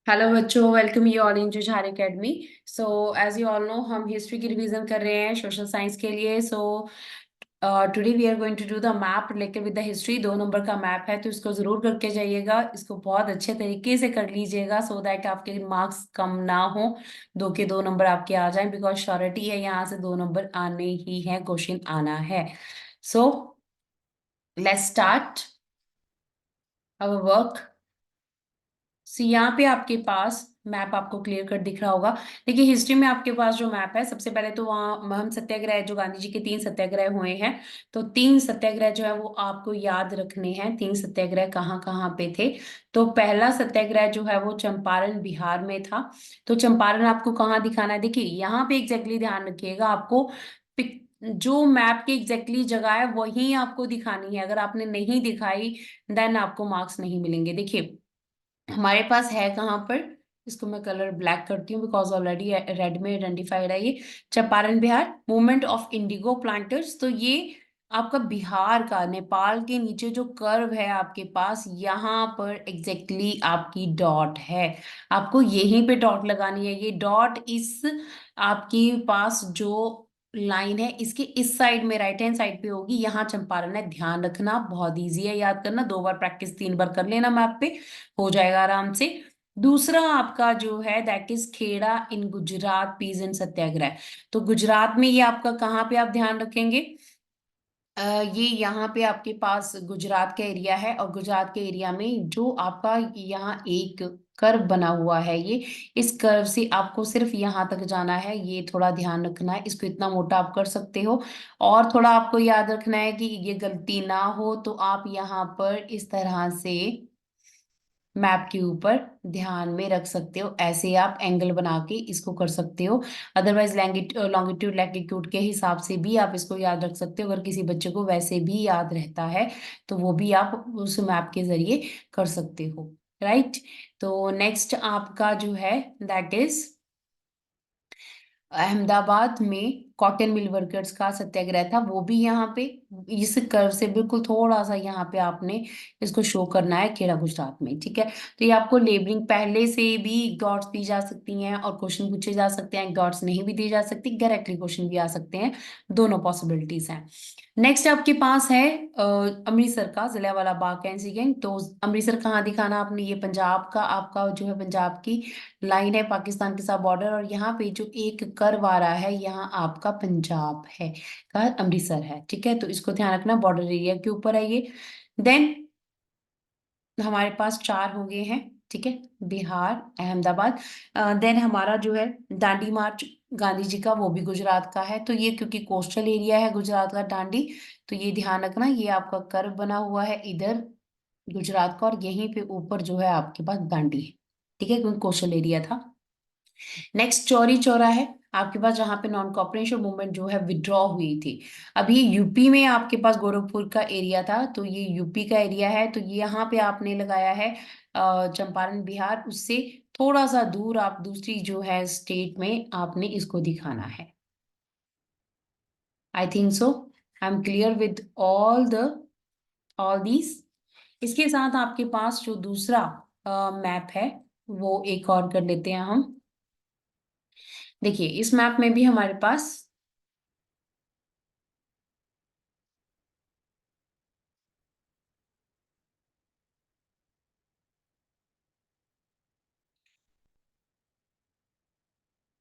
Hello बच्चों, welcome you all in Jujhar academy. So as you all know, हम history की revision कर रहे हैं सोशल साइंस के लिए। So today we are going to do the map related with the history. 2 number का map है, तो इसको जरूर करके जाइएगा। इसको बहुत अच्छे तरीके से कर लीजिएगा सो दैट आपके मार्क्स कम ना हो, 2 के 2 नंबर आपके आ जाएं। बिकॉज श्योरिटी है, यहाँ से 2 नंबर आने ही है, क्वेश्चन आना है। So let's start our work. So यहाँ पे आपके पास मैप आपको क्लियर कट दिख रहा होगा। देखिए, हिस्ट्री में आपके पास जो मैप है, सबसे पहले तो वहाँ महम सत्याग्रह, जो गांधी जी के 3 सत्याग्रह हुए हैं, तो 3 सत्याग्रह जो है वो आपको याद रखने हैं। 3 सत्याग्रह कहाँ कहाँ पे थे? तो पहला सत्याग्रह जो है वो चंपारण बिहार में था। तो चंपारण आपको कहाँ दिखाना है? देखिए, यहाँ पे एग्जैक्टली ध्यान रखिएगा, आपको जो मैप की एग्जैक्टली जगह है वही आपको दिखानी है। अगर आपने नहीं दिखाई, देन आपको मार्क्स नहीं मिलेंगे। देखिए, हमारे पास है कहाँ पर, इसको मैं कलर ब्लैक करती हूँ बिकॉज ऑलरेडी रेड में आइडेंटिफाइड है ये। Champaran Bihar, movement of Indigo planters. तो ये आपका बिहार का, नेपाल के नीचे जो कर्व है आपके पास, यहाँ पर एग्जैक्टली आपकी डॉट है। आपको यहीं पे डॉट लगानी है। ये डॉट इस आपके पास जो लाइन है, इसके इस साइड में, राइट हैंड साइड पे होगी। यहाँ चंपारण है, ध्यान रखना, बहुत इजी है याद करना। 2 बार प्रैक्टिस, 3 बार कर लेना, मैप पे हो जाएगा आराम से। दूसरा आपका जो है that is Kheda in Gujarat peasant Satyagraha. तो गुजरात में ये आपका कहाँ पे आप ध्यान रखेंगे? ये यहाँ पे आपके पास गुजरात का एरिया है, और गुजरात के एरिया में जो आपका यहाँ एक कर्व बना हुआ है, ये इस कर्व से आपको सिर्फ यहाँ तक जाना है। ये थोड़ा ध्यान रखना है, इसको इतना मोटा आप कर सकते हो। और थोड़ा आपको याद रखना है कि ये गलती ना हो, तो आप यहाँ पर इस तरह से मैप के ऊपर ध्यान में रख सकते हो। ऐसे आप एंगल बना के इसको कर सकते हो। अदरवाइज लॉन्गिट्यूड लैटिट्यूड के हिसाब से भी आप इसको याद रख सकते हो। अगर किसी बच्चे को वैसे भी याद रहता है, तो वो भी आप उस मैप के जरिए कर सकते हो। राइट। तो नेक्स्ट आपका जो है दैट इज अहमदाबाद में कॉटन मिल वर्कर्स का सत्याग्रह था। वो भी यहाँ पे इस कर्व से बिल्कुल थोड़ा सा यहाँ पे आपने इसको शो करना है, खेड़ा गुजरात में। ठीक है। तो ये आपको लेबलिंग पहले से भी डॉट्स दी जा सकती हैं, और क्वेश्चन पूछे जा सकते हैं। डॉट्स नहीं भी दी जा सकती, डायरेक्टली क्वेश्चन भी आ सकते हैं। दोनों पॉसिबिलिटीज हैं। नेक्स्ट आपके पास है अमृतसर का जलियांवाला बाग का इंसिडेंट। तो अमृतसर कहाँ दिखाना आपने? ये पंजाब का, आपका जो है पंजाब की लाइन है पाकिस्तान के साथ बॉर्डर, और यहाँ पे जो एक कर्व आ रहा है, यहाँ आपका पंजाब है का अमृतसर है। ठीक है, तो इसको ध्यान रखना, बॉर्डर एरिया के ऊपर है ये। देन हमारे पास 4 हो गए हैं। ठीक है, बिहार, अहमदाबाद। देन हमारा जो है दांडी मार्च गांधी जी का, वो भी गुजरात का है। तो ये क्योंकि कोस्टल एरिया है गुजरात का दांडी, तो ये ध्यान रखना, ये आपका कर्व बना हुआ है इधर गुजरात का, और यहीं पे ऊपर जो है आपके पास दांडी है। ठीक है, क्योंकि कोस्टल एरिया था। नेक्स्ट चौरी चौरा है आपके पास, जहाँ पे नॉन कॉपरेशन मूवमेंट जो है विड्रॉ हुई थी। अब ये यूपी में आपके पास गोरखपुर का एरिया था, तो ये यूपी का एरिया है। तो ये यहाँ पे आपने लगाया है चंपारण बिहार, उससे थोड़ा सा दूर आप दूसरी जो है स्टेट में आपने इसको दिखाना है। I think so I am clear with all these. इसके साथ आपके पास जो दूसरा मैप है, वो एक और कर लेते हैं हम। देखिए, इस मैप में भी हमारे पास,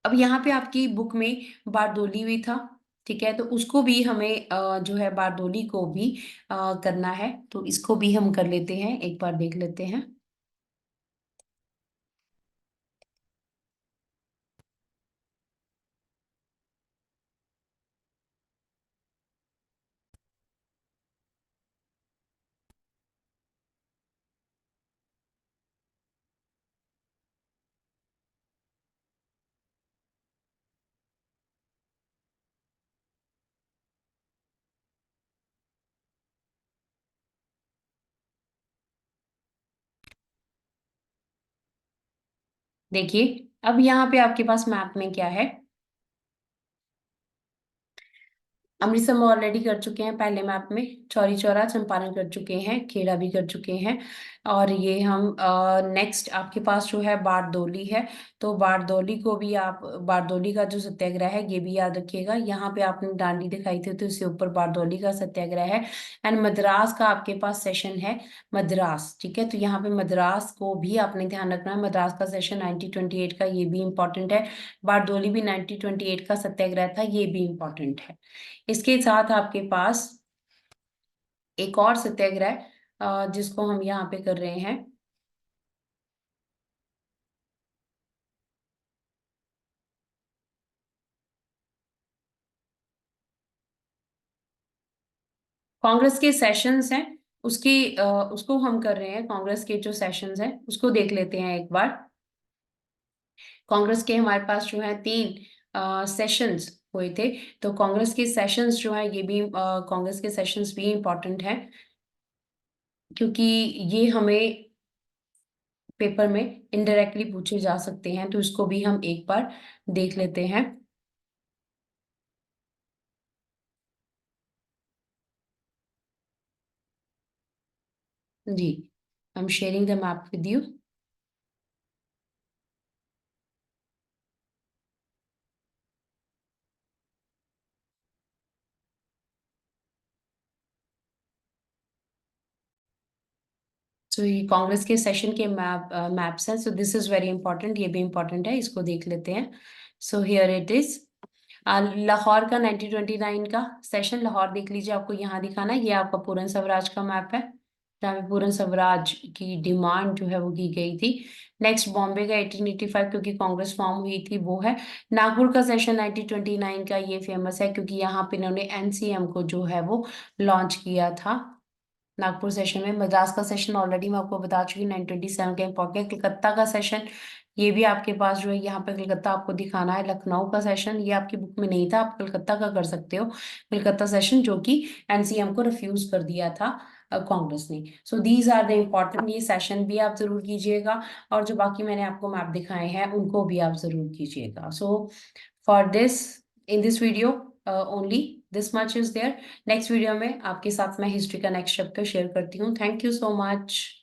अब यहाँ पे आपकी बुक में बारदोली भी था। ठीक है, तो उसको भी हमें जो है बारदोली को भी करना है। तो इसको भी हम कर लेते हैं, एक बार देख लेते हैं। देखिए, अब यहाँ पे आपके पास मैप में क्या है? अमृतसर में ऑलरेडी कर चुके हैं पहले मैप में, चौरी चौरा चंपारण कर चुके हैं, खेड़ा भी कर चुके हैं। और ये हम नेक्स्ट आपके पास जो है बारदोली है, तो बारदोली को भी आप, बारदोली का जो सत्याग्रह है ये भी याद रखिएगा। यहाँ पे आपने डांडी दिखाई थी तो इससे ऊपर बारदोली का सत्याग्रह है। एंड मद्रास का आपके पास सेशन है, मद्रास, ठीक है, तो यहाँ पे मद्रास को भी आपने ध्यान रखना है। मद्रास का सेशन 1928 का, ये भी इंपॉर्टेंट है। बारदोली भी 1928 का सत्याग्रह था, ये भी इंपॉर्टेंट है। इसके साथ आपके पास एक और सत्याग्रह जिसको हम यहाँ पे कर रहे हैं, कांग्रेस के सेशंस हैं, उसकी उसको हम कर रहे हैं। कांग्रेस के जो सेशंस हैं उसको देख लेते हैं एक बार। कांग्रेस के हमारे पास जो है 3 सेशंस हुए थे, तो कांग्रेस के सेशंस जो है ये भी कांग्रेस के सेशंस भी इंपॉर्टेंट है, क्योंकि ये हमें पेपर में इनडायरेक्टली पूछे जा सकते हैं, तो इसको भी हम एक बार देख लेते हैं। जी, I am sharing the map with you. So ये कांग्रेस के सेशन के मैप्स हैं, so this is very important, ये भी इंपॉर्टेंट है, इसको देख लेते हैं। So here it is Lahore का 1929 का सेशन, लाहौर देख लीजिए, आपको यहाँ दिखाना है, ये आपका पूर्ण स्वराज का मैप है, जहाँ पे पूर्ण स्वराज की डिमांड जो है वो की गई थी। नेक्स्ट बॉम्बे का 1885, क्योंकि कांग्रेस फॉर्म हुई थी, वो है। नागपुर का सेशन 1929 का, ये फेमस है क्योंकि यहाँ पे इन्होंने एनसीएम को जो है वो लॉन्च किया था नागपुर सेशन में। मद्रास का सेशन ऑलरेडी मैं आपको बता चुकी, 927 का इंपॉर्टेंट है। कलकत्ता का सेशन, ये भी आपके पास जो है, यहाँ पे कलकत्ता आपको दिखाना है। लखनऊ का सेशन ये आपकी बुक में नहीं था, आप कलकत्ता का कर सकते हो, कलकत्ता सेशन, जो कि एनसीएम को रिफ्यूज कर दिया था कांग्रेस ने। So these are the important, ये सेशन भी आप जरूर कीजिएगा, और जो बाकी मैंने आपको मैप दिखाए हैं उनको भी आप जरूर कीजिएगा। So for this, in this video only this much is there. Next video में आपके साथ मैं हिस्ट्री का नेक्स्ट चैप्टर शेयर करती हूँ। Thank you so much.